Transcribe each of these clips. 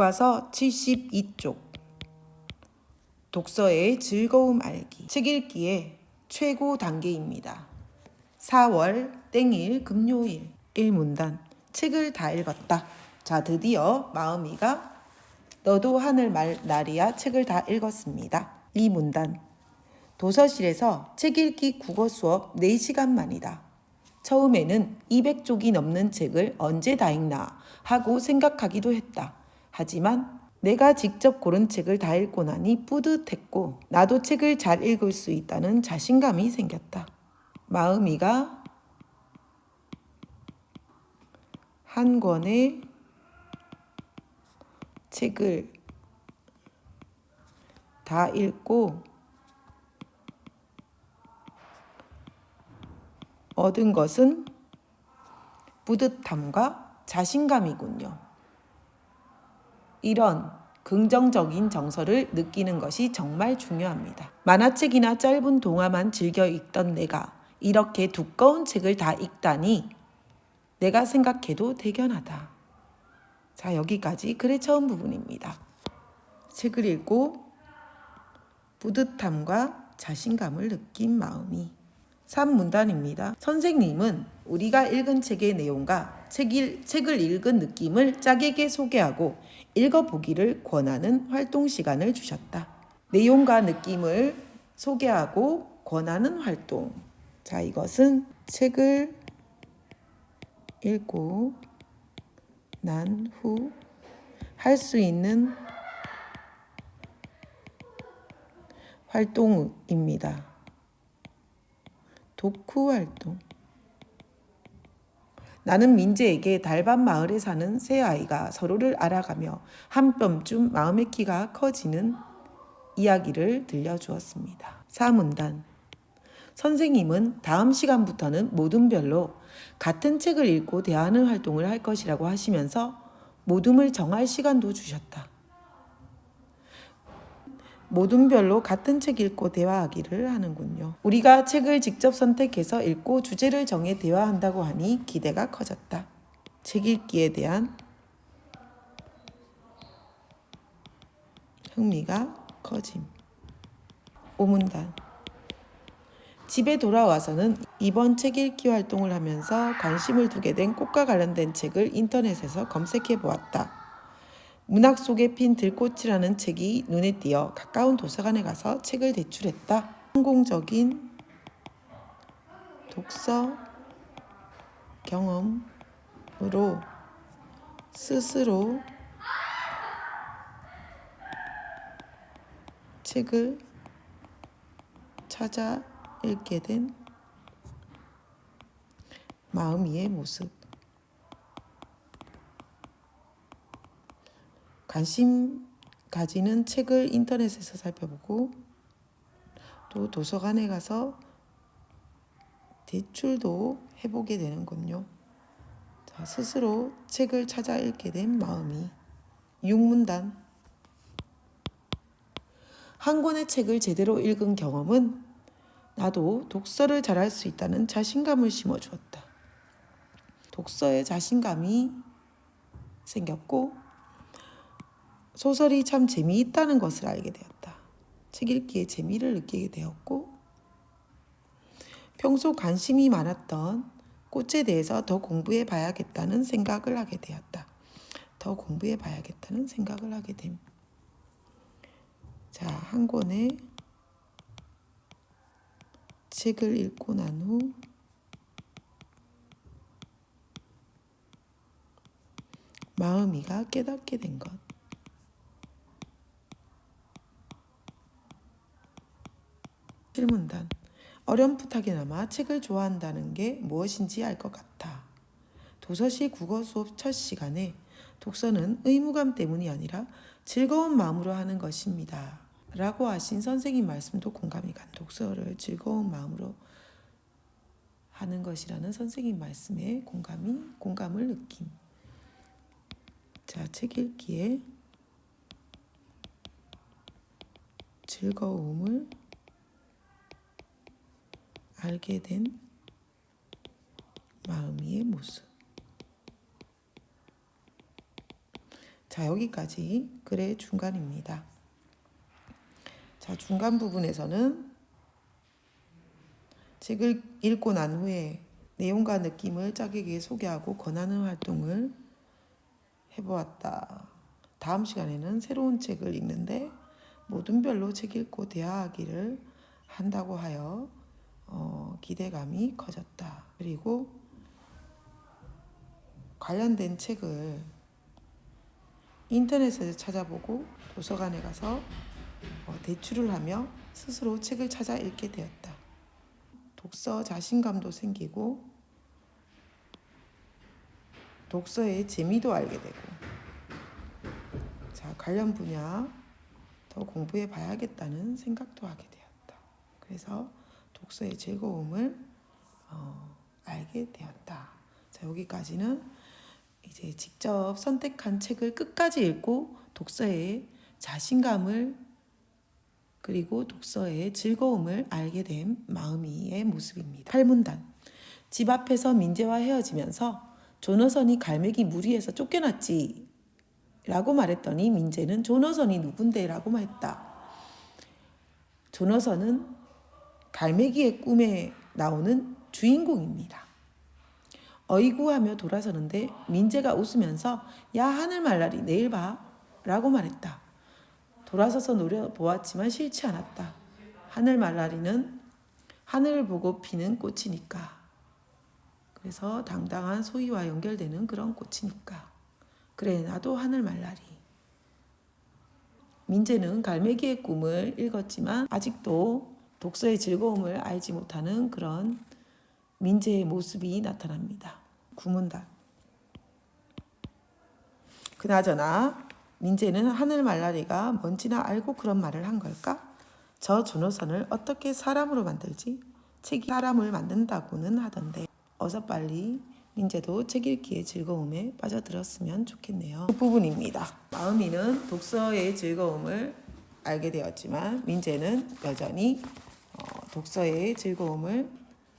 교과서 72쪽 독서의 즐거움 알기. 책 읽기의 최고 단계입니다. 4월 땡일 금요일 1문단. 책을 다 읽었다. 자, 드디어 마음이가 너도 하늘 날이야 책을 다 읽었습니다. 2문단. 도서실에서 책 읽기 국어 수업 4시간 만이다. 처음에는 200쪽이 넘는 책을 언제 다 읽나 하고 생각하기도 했다. 하지만 내가 직접 고른 책을 다 읽고 나니 뿌듯했고 나도 책을 잘 읽을 수 있다는 자신감이 생겼다. 마음이가 한 권의 책을 다 읽고 얻은 것은 뿌듯함과 자신감이군요. 이런 긍정적인 정서를 느끼는 것이 정말 중요합니다. 만화책이나 짧은 동화만 즐겨 읽던 내가 이렇게 두꺼운 책을 다 읽다니 내가 생각해도 대견하다. 자, 여기까지 글의 처음 부분입니다. 책을 읽고 뿌듯함과 자신감을 느낀 마음이. 3문단입니다. 선생님은 우리가 읽은 책의 내용과 책을 읽은 느낌을 짝에게 소개하고 읽어보기를 권하는 활동 시간을 주셨다. 내용과 느낌을 소개하고 권하는 활동. 자, 이것은 책을 읽고 난 후 할 수 있는 활동입니다. 독후 활동. 나는 민재에게 달밤 마을에 사는 새 아이가 서로를 알아가며 한 뼘쯤 마음의 키가 커지는 이야기를 들려주었습니다. 4문단. 선생님은 다음 시간부터는 모둠별로 같은 책을 읽고 대화하는 활동을 할 것이라고 하시면서 모둠을 정할 시간도 주셨다. 모둠별로 같은 책 읽고 대화하기를 하는군요. 우리가 책을 직접 선택해서 읽고 주제를 정해 대화한다고 하니 기대가 커졌다. 책 읽기에 대한 흥미가 커짐. 5문단. 집에 돌아와서는 이번 책 읽기 활동을 하면서 관심을 두게 된 꽃과 관련된 책을 인터넷에서 검색해 보았다. 문학 속에 핀 들꽃이라는 책이 눈에 띄어 가까운 도서관에 가서 책을 대출했다. 성공적인 독서 경험으로 스스로 책을 찾아 읽게 된 마음이의 모습. 관심 가지는 책을 인터넷에서 살펴보고 또 도서관에 가서 대출도 해보게 되는군요. 자, 스스로 책을 찾아 읽게 된 마음이. 6문단. 한 권의 책을 제대로 읽은 경험은 나도 독서를 잘할 수 있다는 자신감을 심어주었다. 독서에 자신감이 생겼고 소설이 참 재미있다는 것을 알게 되었다. 책 읽기에 재미를 느끼게 되었고 평소 관심이 많았던 꽃에 대해서 더 공부해 봐야겠다는 생각을 하게 되었다. 더 공부해 봐야겠다는 생각을 하게 됨. 자, 한 권의 책을 읽고 난 후 마음이가 깨닫게 된 것. 실문단. 어렴풋하게나마 책을 좋아한다는 게 무엇인지 알 것 같아. 도서실 국어 수업 첫 시간에 독서는 의무감 때문이 아니라 즐거운 마음으로 하는 것입니다. 라고 하신 선생님 말씀도 공감이 간. 독서를 즐거운 마음으로 하는 것이라는 선생님 말씀에 공감을 느낌. 자, 책 읽기에 즐거움을 알게 된 마음이의 모습. 자, 여기까지 글의 중간입니다. 자, 중간 부분에서는 책을 읽고 난 후에 내용과 느낌을 짝에게 소개하고 권하는 활동을 해보았다. 다음 시간에는 새로운 책을 읽는데 모든 별로 책 읽고 대화하기를 한다고 하여 기대감이 커졌다. 그리고 관련된 책을 인터넷에서 찾아보고 도서관에 가서 대출을 하며 스스로 책을 찾아 읽게 되었다. 독서 자신감도 생기고 독서의 재미도 알게 되고, 자, 관련 분야 더 공부해 봐야겠다는 생각도 하게 되었다. 그래서 독서의 즐거움을 알게 되었다. 자, 여기까지는 이제 직접 선택한 책을 끝까지 읽고 독서의 자신감을 그리고 독서의 즐거움을 알게 된 마음이의 모습입니다. 8문단. 집 앞에서 민재와 헤어지면서 조너선이 갈매기 무리해서 쫓겨났지 라고 말했더니 민재는 조너선이 누군데? 라고 말했다. 조너선은 갈매기의 꿈에 나오는 주인공입니다. 어이구 하며 돌아서는데 민재가 웃으면서 야, 하늘말라리 내일 봐 라고 말했다. 돌아서서 노려보았지만 싫지 않았다. 하늘말라리는 하늘을 보고 피는 꽃이니까. 그래서 당당한 소희와 연결되는 그런 꽃이니까. 그래, 나도 하늘말라리. 민재는 갈매기의 꿈을 읽었지만 아직도 독서의 즐거움을 알지 못하는 그런 민재의 모습이 나타납니다. 9문단. 그나저나 민재는 하늘말라리가 뭔지나 알고 그런 말을 한 걸까? 저 조노선을 어떻게 사람으로 만들지? 책이 사람을 만든다고는 하던데 어서 빨리 민재도 책 읽기의 즐거움에 빠져들었으면 좋겠네요. 그 부분입니다. 마음이는 독서의 즐거움을 알게 되었지만 민재는 여전히 독서의 즐거움을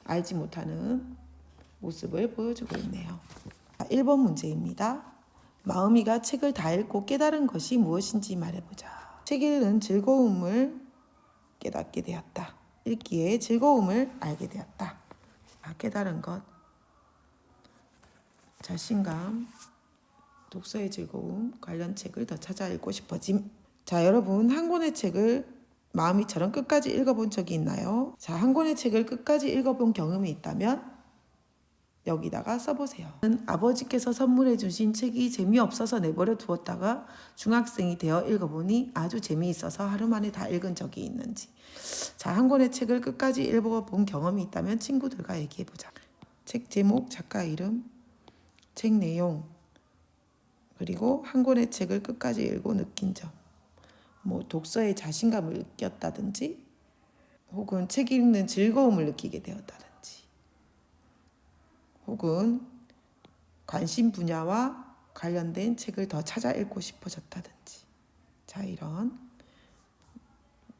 알지 못하는 모습을 보여주고 있네요. 1번 문제입니다. 마음이가 책을 다 읽고 깨달은 것이 무엇인지 말해보자. 책 읽는 즐거움을 깨닫게 되었다. 읽기의 즐거움을 알게 되었다. 깨달은 것, 자신감, 독서의 즐거움, 관련 책을 더 찾아 읽고 싶어짐. 자, 여러분 한 권의 책을 마음이처럼 끝까지 읽어본 적이 있나요? 자, 한 권의 책을 끝까지 읽어본 경험이 있다면 여기다가 써보세요. 아버지께서 선물해 주신 책이 재미없어서 내버려 두었다가 중학생이 되어 읽어보니 아주 재미있어서 하루 만에 다 읽은 적이 있는지. 자, 한 권의 책을 끝까지 읽어본 경험이 있다면 친구들과 얘기해보자. 책 제목, 작가 이름, 책 내용, 그리고 한 권의 책을 끝까지 읽고 느낀 점. 독서의 자신감을 느꼈다든지 혹은 책 읽는 즐거움을 느끼게 되었다든지 혹은 관심 분야와 관련된 책을 더 찾아 읽고 싶어졌다든지. 자, 이런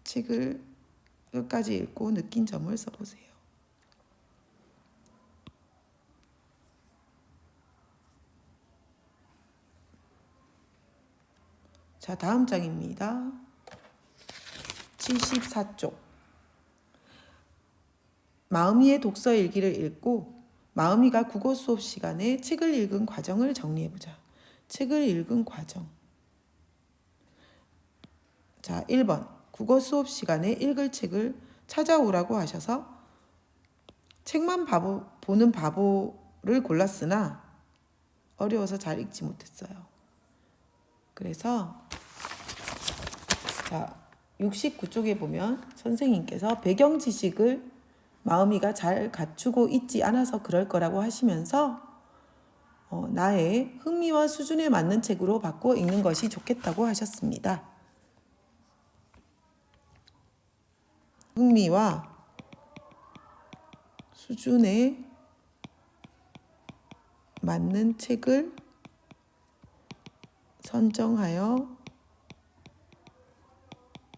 책을 끝까지 읽고 느낀 점을 써보세요. 자, 다음 장입니다. 74쪽. 마음이의 독서 일기를 읽고 마음이가 국어 수업 시간에 책을 읽은 과정을 정리해보자. 책을 읽은 과정. 자, 1번. 국어 수업 시간에 읽을 책을 찾아오라고 하셔서 책만 보는 바보를 골랐으나 어려워서 잘 읽지 못했어요. 그래서 자, 69쪽에 보면 선생님께서 배경 지식을 마음이가 잘 갖추고 있지 않아서 그럴 거라고 하시면서 나의 흥미와 수준에 맞는 책으로 바꿔 읽는 것이 좋겠다고 하셨습니다. 흥미와 수준에 맞는 책을 선정하여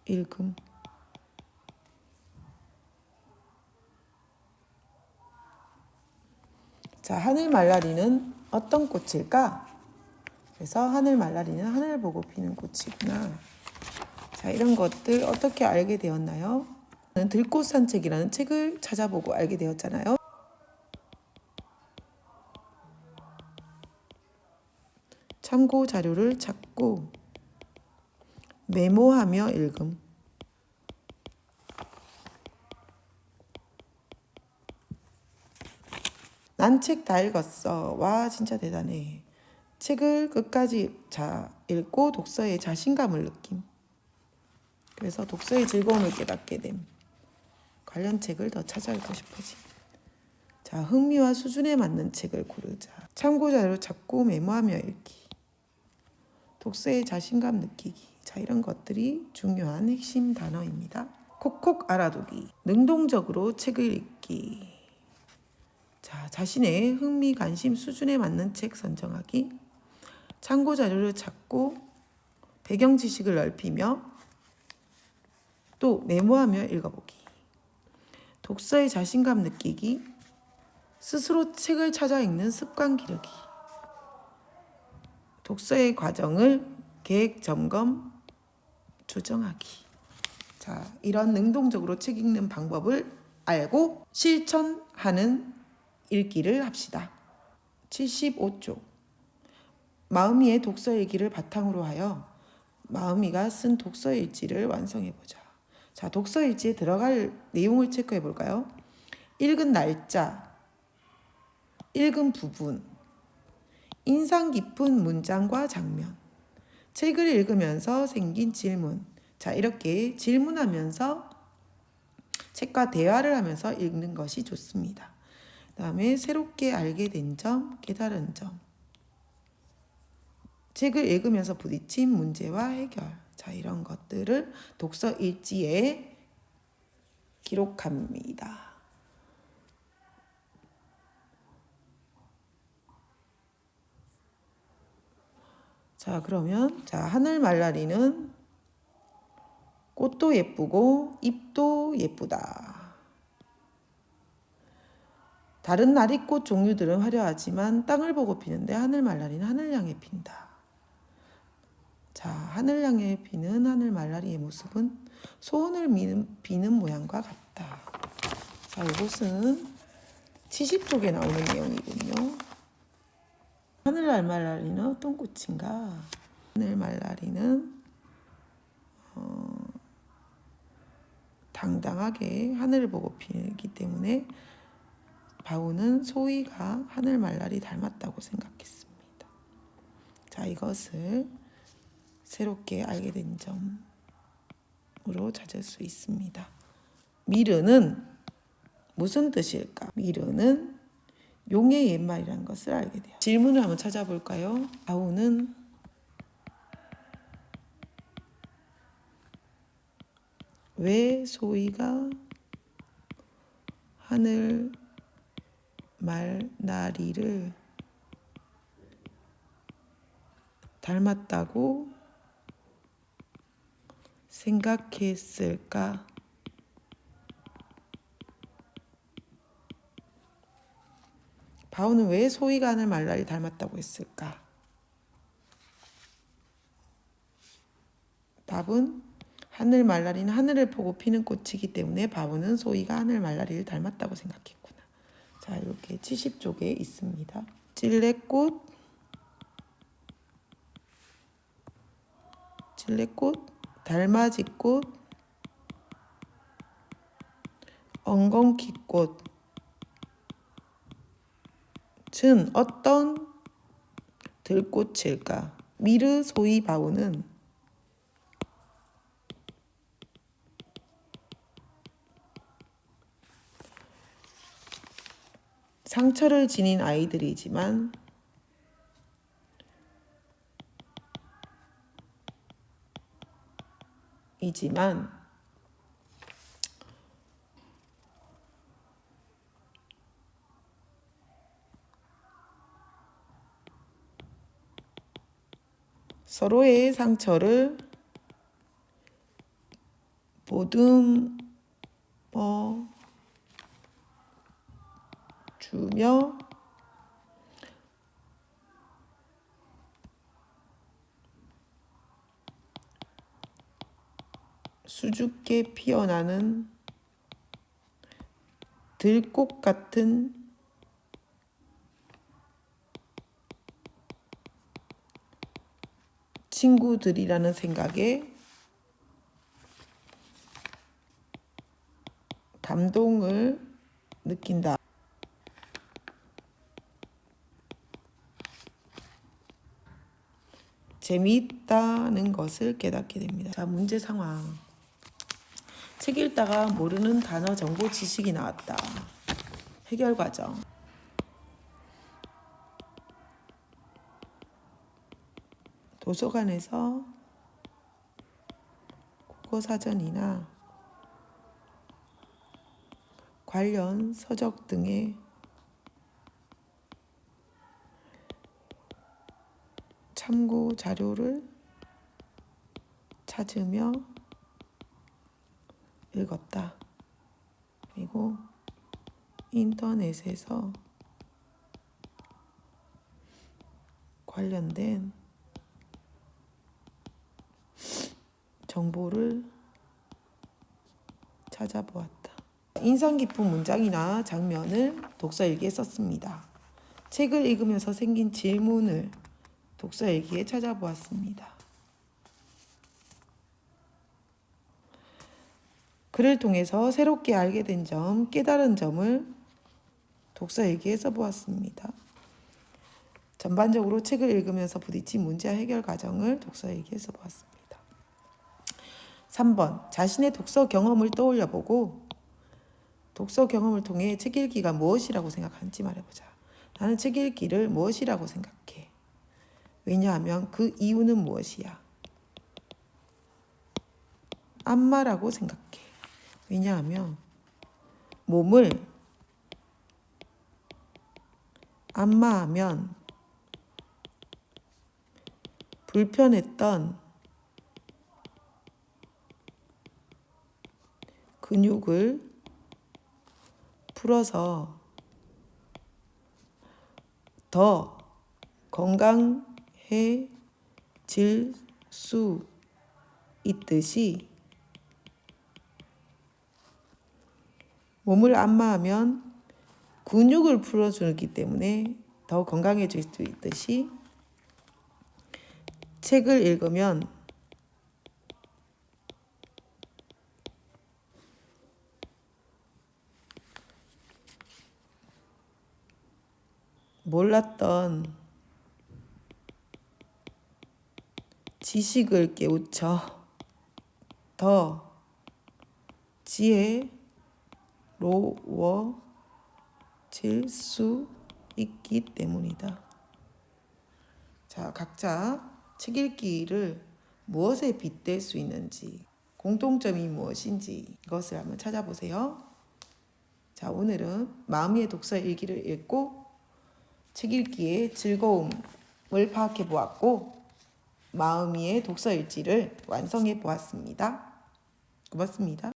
읽음. 자, 하늘말라리는 어떤 꽃일까? 그래서 하늘 말라리는 하늘 보고 피는 꽃이구나. 자, 이런 것들 어떻게 알게 되었나요? 들꽃 산책이라는 책을 찾아보고 알게 되었잖아요. 참고 자료를 찾고 메모하며 읽음. 난 책 다 읽었어. 와, 진짜 대단해. 책을 끝까지 읽고 독서에 자신감을 느낌. 그래서 독서의 즐거움을 깨닫게 됨. 관련 책을 더 찾아 읽고 싶어짐. 자, 흥미와 수준에 맞는 책을 고르자. 참고 자료 찾고 메모하며 읽기. 독서에 자신감 느끼기. 자, 이런 것들이 중요한 핵심 단어입니다. 콕콕 알아두기. 능동적으로 책을 읽기. 자, 자신의 흥미, 관심, 수준에 맞는 책 선정하기. 참고 자료를 찾고 배경 지식을 넓히며 또 메모하며 읽어보기. 독서에 자신감 느끼기. 스스로 책을 찾아 읽는 습관 기르기. 독서의 과정을 계획, 점검, 조정하기. 자, 이런 능동적으로 책 읽는 방법을 알고 실천하는 읽기를 합시다. 75쪽. 마음이의 독서 일기를 바탕으로 하여 마음이가 쓴 독서 일지를 완성해보자. 자, 독서 일지에 들어갈 내용을 체크해 볼까요? 읽은 날짜, 읽은 부분, 인상 깊은 문장과 장면, 책을 읽으면서 생긴 질문. 자, 이렇게 질문하면서 책과 대화를 하면서 읽는 것이 좋습니다. 그 다음에 새롭게 알게 된 점, 깨달은 점. 책을 읽으면서 부딪힌 문제와 해결. 자, 이런 것들을 독서 일지에 기록합니다. 자, 그러면 하늘 말라리는 꽃도 예쁘고 잎도 예쁘다. 다른 나리꽃 종류들은 화려하지만 땅을 보고 피는데 하늘 말라리는 하늘 향해 핀다. 자, 하늘 향해 피는 하늘 말라리의 모습은 소원을 비는 모양과 같다. 자, 이것은 70쪽에 나오는 내용이군요. 하늘 말라리는 어떤 꽃인가? 하늘 말라리는 당당하게 하늘을 보고 피기 때문에 바우는 소희가 하늘 말라리 닮았다고 생각했습니다. 자, 이것을 새롭게 알게 된 점으로 찾을 수 있습니다. 미르는 무슨 뜻일까? 미르는 용의 옛말이라는 것을 알게 돼요. 질문을 한번 찾아볼까요? 바우는 왜 소희가 하늘 말나리를 닮았다고 생각했을까? 바우는 왜 소희가 하늘 말나리 닮았다고 했을까? 답은 하늘 말나리는 하늘을 보고 피는 꽃이기 때문에 바우는 소희가 하늘 말나리를 닮았다고 생각했구나. 자, 이렇게 70쪽에 있습니다. 찔레꽃, 달맞이꽃, 엉겅퀴꽃 은 어떤 들꽃일까? 미르, 소희, 바우는 상처를 지닌 아이들이지만 서로의 상처를 보듬어 주며 수줍게 피어나는 들꽃 같은 친구들이라는 생각에 감동을 느낀다. 재미있다는 것을 깨닫게 됩니다. 자, 문제 상황. 책 읽다가 모르는 단어, 정보, 지식이 나왔다. 해결 과정. 도서관에서 국어사전이나 관련 서적 등의 참고 자료를 찾으며 읽었다. 그리고 인터넷에서 관련된 정보를 찾아보았다. 인상 깊은 문장이나 장면을 독서일기에 썼습니다. 책을 읽으면서 생긴 질문을 독서일기에 찾아보았습니다. 글을 통해서 새롭게 알게 된 점, 깨달은 점을 독서일기에 써보았습니다. 전반적으로 책을 읽으면서 부딪힌 문제와 해결 과정을 독서일기에 써보았습니다. 3번, 자신의 독서 경험을 떠올려보고 독서 경험을 통해 책 읽기가 무엇이라고 생각하는지 말해보자. 나는 책 읽기를 무엇이라고 생각해? 왜냐하면 그 이유는 무엇이야? 안마라고 생각해. 왜냐하면 몸을 안마하면 불편했던 근육을 풀어서 더 건강해질 수 있듯이 몸을 안마하면 근육을 풀어주기 때문에 더 건강해질 수 있듯이 책을 읽으면 몰랐던 지식을 깨우쳐 더 지혜로워질 수 있기 때문이다. 자, 각자 책 읽기를 무엇에 빗댈 수 있는지, 공통점이 무엇인지 이것을 한번 찾아보세요. 자, 오늘은 마음의 독서 일기를 읽고 책 읽기의 즐거움을 파악해 보았고 마음이의 독서 일지를 완성해 보았습니다. 고맙습니다.